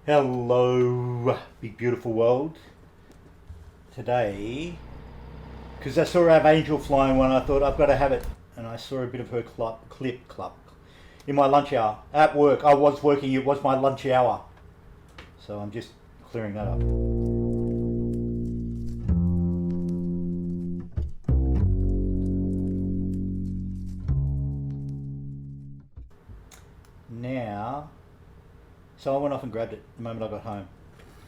Hello, big beautiful world. Today, because I saw our angel flying one, I thought I've got to have it, and I saw a bit of her clip in my lunch hour at work. I was working; it was my lunch hour, so I'm just clearing that up. Now, so I went off and grabbed it the moment I got home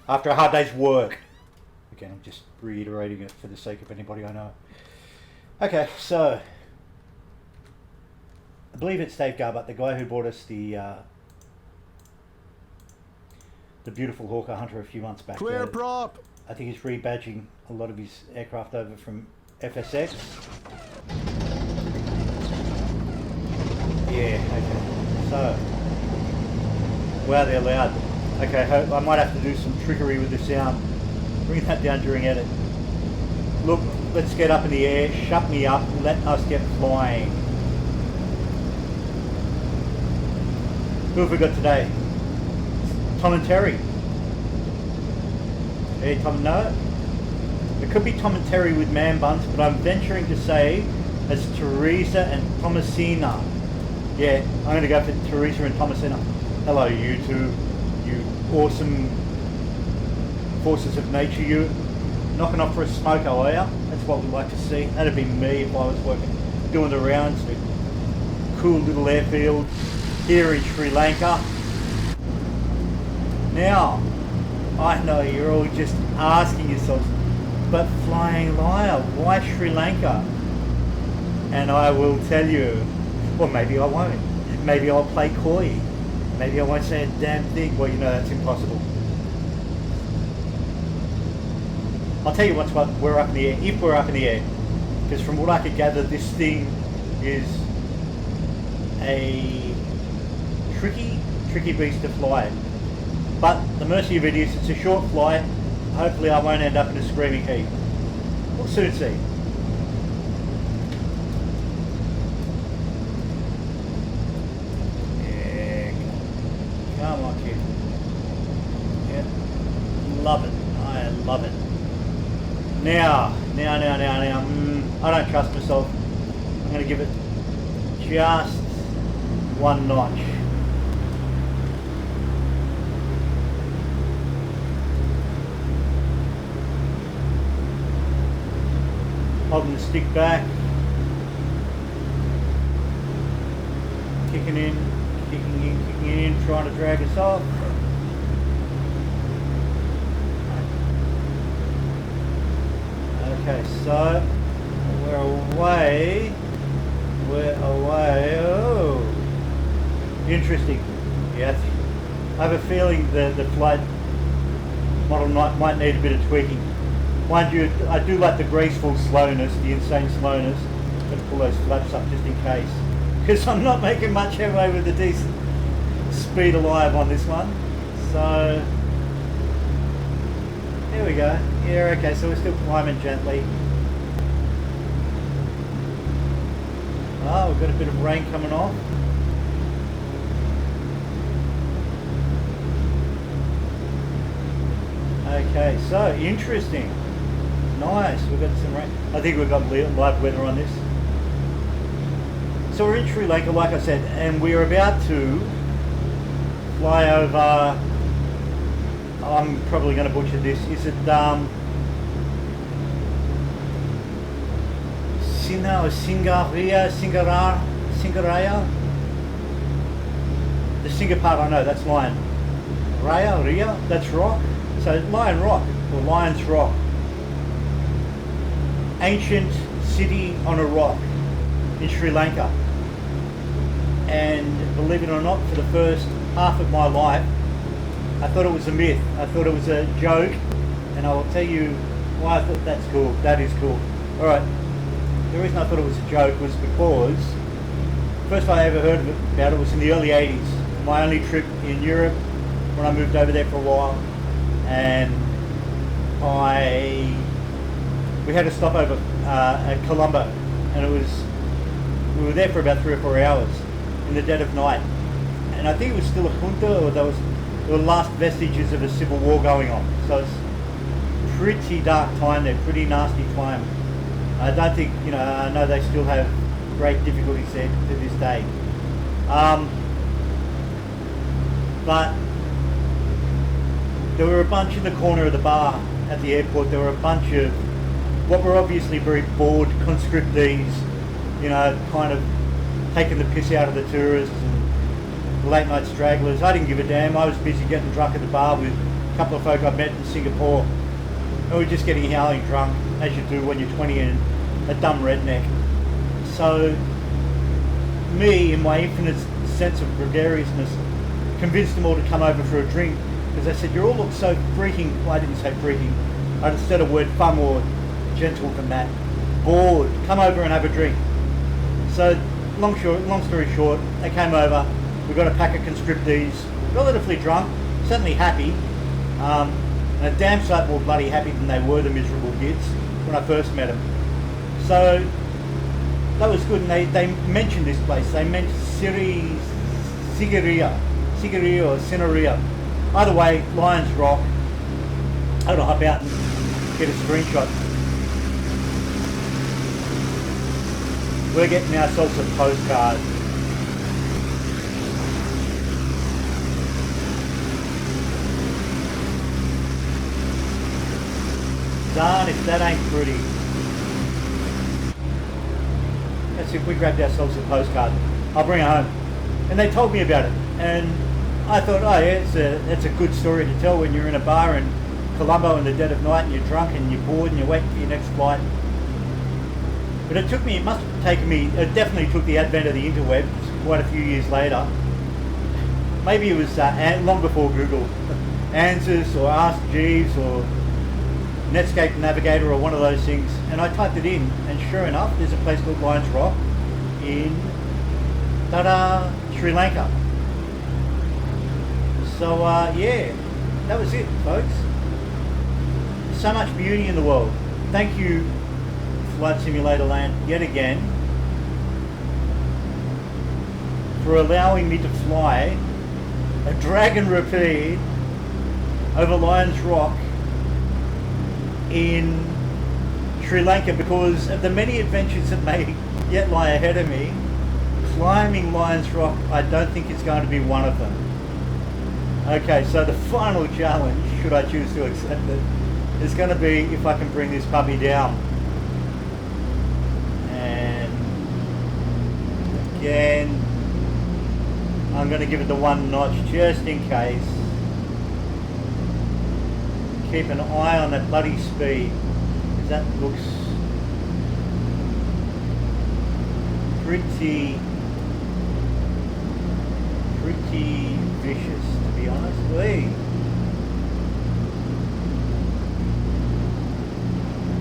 after a hard day's work. Again, I'm just reiterating it for the sake of anybody I know. Okay, so I believe it's Dave Garwood, the guy who brought us the beautiful Hawker Hunter a few months back. Clear prop. I think he's rebadging a lot of his aircraft over from FSX. Yeah, okay. So, wow, they're loud. Okay, I might have to do some trickery with the sound. Bring that down during edit. Look, let's get up in the air, shut me up, let us get flying. Who have we got today? Tom and Terry. Hey, Tom, no. It could be Tom and Terry with man buns, but I'm venturing to say it's Teresa and Thomasina. Yeah, I'm going to go for Teresa and Thomasina. Hello, you two. You awesome forces of nature. You knocking off for a smoke, are you? That's what we'd like to see. That'd be me if I was working, doing the rounds with cool little airfield here in Sri Lanka. Now, I know you're all just asking yourselves, but flying liar, why Sri Lanka? And I will tell you, or maybe I won't. Maybe I'll play coy. Maybe I won't say a damn thing. Well, you know that's impossible. I'll tell you what, we're up in the air, if we're up in the air. Because from what I could gather, this thing is a tricky beast to fly. But the mercy of it is, it's a short flight. Hopefully I won't end up in a screaming heat. We'll soon see. Come on, kid. Yeah. Love it. I love it. Now. I don't trust myself. I'm going to give it just one notch. Holding the stick back. Kicking in, trying to drag us off. Okay, so we're away. Oh, interesting. Yeah, I have a feeling the flight model might need a bit of tweaking. Mind you, I do like the graceful slowness, the insane slowness. Got to pull those flaps up just in case, because I'm not making much headway with the decent speed alive on this one. So here we go. Yeah, okay, so we're still climbing gently. Oh, we've got a bit of rain coming off. Okay, so interesting. Nice, we've got some rain. I think we've got live weather on this. So we're in Sri Lanka, like I said, and we're about to fly over. I'm probably going to butcher this. Is it Singaraya? The Singa part I know, that's Lion. Ria, that's Rock. So Lion Rock, or Lion's Rock. Ancient city on a rock in Sri Lanka. And believe it or not, for the first half of my life, I thought it was a myth. I thought it was a joke, and I will tell you why I thought that's cool. That is cool. All right. The reason I thought it was a joke was because the first time I ever heard about it was in the early 80s. My only trip in Europe when I moved over there for a while, and we had a stopover at Colombo, and we were there for about 3 or 4 hours in the dead of night. And I think it was still a junta, or there was there were last vestiges of a civil war going on. So it's pretty dark time there, pretty nasty time. I don't think, I know they still have great difficulties there to this day. But there were a bunch in the corner of the bar at the airport. There were a bunch of what were obviously very bored conscriptees, kind of taking the piss out of the tourists and late night stragglers. I didn't give a damn. I was busy getting drunk at the bar with a couple of folk I met in Singapore. And we were just getting howling drunk, as you do when you're 20 and a dumb redneck. So me, in my infinite sense of gregariousness, convinced them all to come over for a drink, because they said, you all look so freaking, well, I didn't say freaking, I said a word far more gentle than that, bored, come over and have a drink. So long story short, they came over, we got a pack of conscriptees, relatively drunk, certainly happy, and a damn sight more bloody happy than they were, the miserable gits, when I first met them. So that was good, and they mentioned this place. They mentioned Sigiriya or Sinaria. Either way, Lions Rock. I'm gonna hop out and get a screenshot. We're getting ourselves a postcard. Darn if that ain't pretty. Let's see if we grabbed ourselves a postcard. I'll bring it home. And they told me about it. And I thought, oh yeah, it's a good story to tell when you're in a bar in Colombo in the dead of night and you're drunk and you're bored and you're waiting for your next flight. But it definitely took the advent of the interwebs quite a few years later. Maybe it was long before Google. Answers or Ask Jeeves or Netscape Navigator or one of those things. And I typed it in, and sure enough, there's a place called Lions Rock in Sri Lanka. So yeah, that was it, folks. So much beauty in the world. Thank you, Flight Simulator Land, yet again, for allowing me to fly a Dragon Rapide over Lions Rock in Sri Lanka, because of the many adventures that may yet lie ahead of me. Climbing Lions Rock, I don't think it's going to be one of them. Okay, so the final challenge, should I choose to accept it, is going to be if I can bring this puppy down. And again, I'm going to give it the one notch just in case. Keep an eye on that bloody speed, because that looks pretty vicious, to be honest.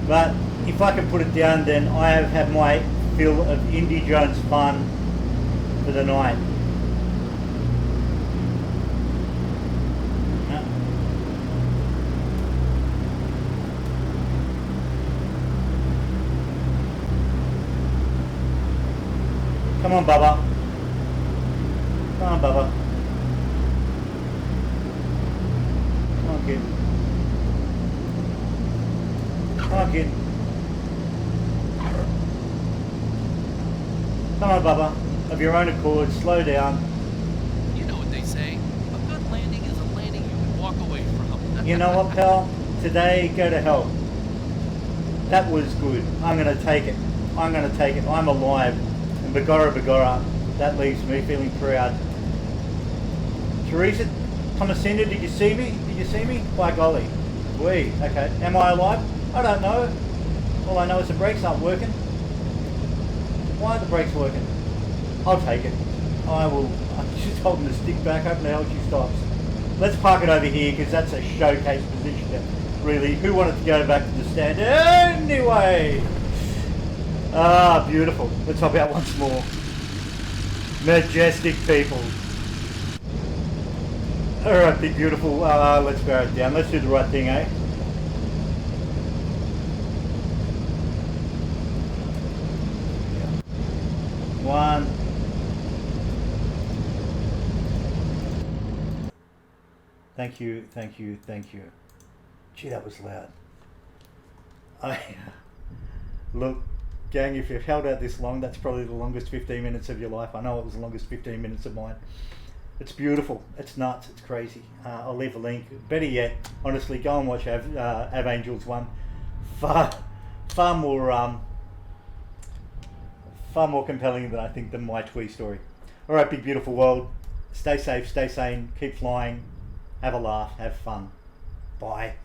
But if I can put it down, then I have had my fill of Indy Jones fun for the night. Come on, Bubba. Come on, Bubba. Come on, kid. Come on, kid. Come on, Bubba. Of your own accord, slow down. You know what they say. A good landing is a landing you can walk away from. You know what, pal? Today, go to hell. That was good. I'm going to take it. I'm going to take it. I'm alive. And Bagora, that leaves me feeling proud. Teresa Thomasina, did you see me? Did you see me? By golly. Wee, okay. Am I alive? I don't know. All I know is the brakes aren't working. Why are the brakes working? I'll take it. I'm just holding the stick back, hoping the hell she stops. Let's park it over here, because that's a showcase position. Really, who wanted to go back to the stand? Anyway! Ah, beautiful. Let's hop out once more. Majestic people. Alright, big beautiful. Let's bear it down. Let's do the right thing, eh? One. Thank you, thank you, thank you. Gee, that was loud. Look, gang, if you've held out this long, that's probably the longest 15 minutes of your life. I know it was the longest 15 minutes of mine. It's beautiful. It's nuts. It's crazy. I'll leave a link. Better yet, honestly, go and watch Av Angels one. Far more compelling than I think than my Twee story. All right, big beautiful world. Stay safe, stay sane, keep flying, have a laugh, have fun. Bye.